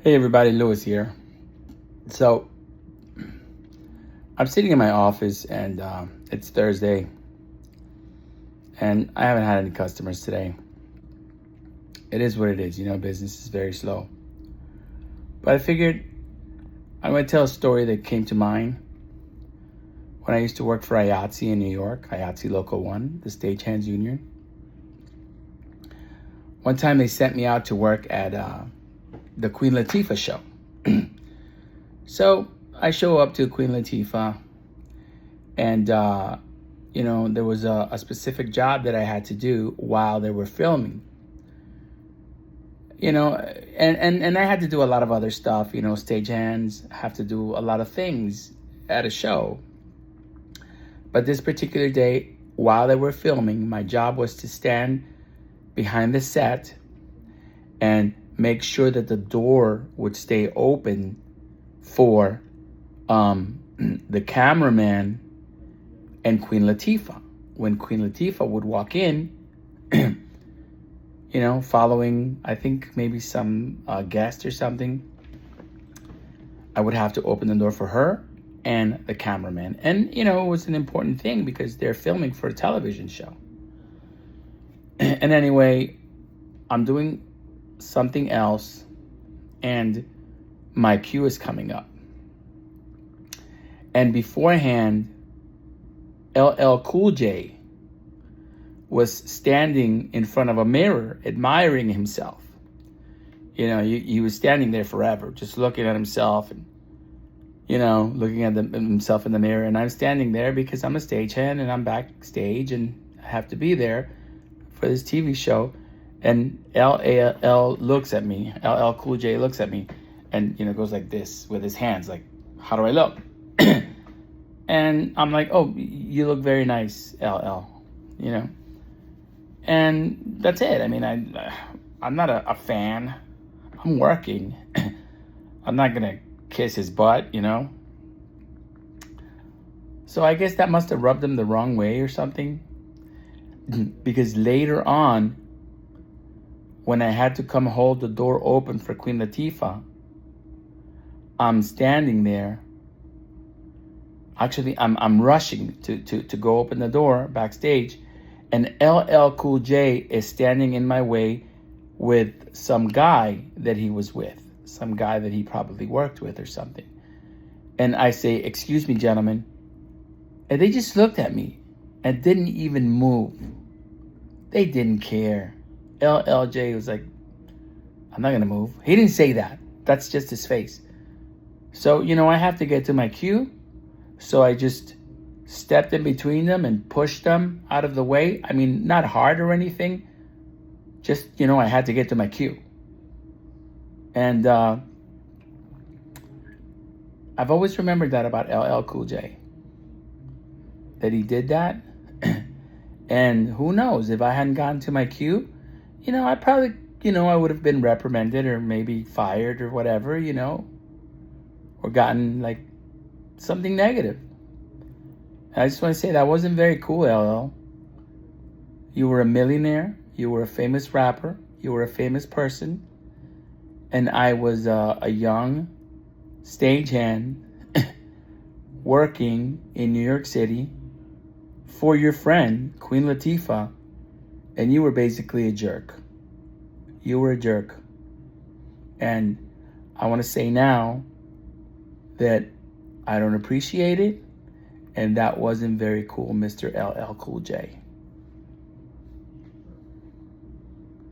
Hey everybody, Lewis here. So I'm sitting in my office and it's Thursday and I haven't had any customers today. It is what it is, business is very slow. But I figured I'm going to tell a story that came to mind when I used to work for Iatse in New York, Iatse Local 1, the Stagehands Union. One time they sent me out to work at the Queen Latifah show. So I show up to Queen Latifah and, there was a specific job that I had to do while they were filming. And I had to do a lot of other stuff. Stagehands have to do a lot of things at a show. But this particular day, while they were filming, my job was to stand behind the set and make sure that the door would stay open for the cameraman and Queen Latifah. When Queen Latifah would walk in, following, I think maybe some guest or something, I would have to open the door for her and the cameraman. And, it was an important thing because they're filming for a television show. And anyway, I'm doing something else and my cue is coming up. And beforehand, LL Cool J was standing in front of a mirror admiring himself. He was standing there forever, just looking at himself and, looking at himself in the mirror. And I'm standing there because I'm a stagehand and I'm backstage and I have to be there for this TV show. And LL looks at me, LL Cool J looks at me and, goes like this with his hands, like, how do I look? And I'm like, oh, you look very nice, LL, And that's it. I mean, I'm not a fan. I'm working. I'm not going to kiss his butt, So I guess that must have rubbed him the wrong way or something. Because later on, when I had to come hold the door open for Queen Latifah, I'm standing there. Actually, I'm rushing to go open the door backstage, and LL Cool J is standing in my way with some guy that he was with, some guy that he probably worked with or something. And I say, excuse me, gentlemen. And they just looked at me and didn't even move. They didn't care. LLJ was like, I'm not going to move. He didn't say that. That's just his face. So, I have to get to my cue. So I just stepped in between them and pushed them out of the way. I mean, not hard or anything. Just, I had to get to my cue. And I've always remembered that about LL Cool J. That he did that. And who knows, if I hadn't gotten to my cue, I probably, I would have been reprimanded or maybe fired or whatever, or gotten like something negative. I just want to say that wasn't very cool, LL. You were a millionaire. You were a famous rapper. You were a famous person. And I was a young stagehand working in New York City for your friend, Queen Latifah. And you were basically a jerk. You were a jerk. And I want to say now that I don't appreciate it, and that wasn't very cool, Mr. LL Cool J.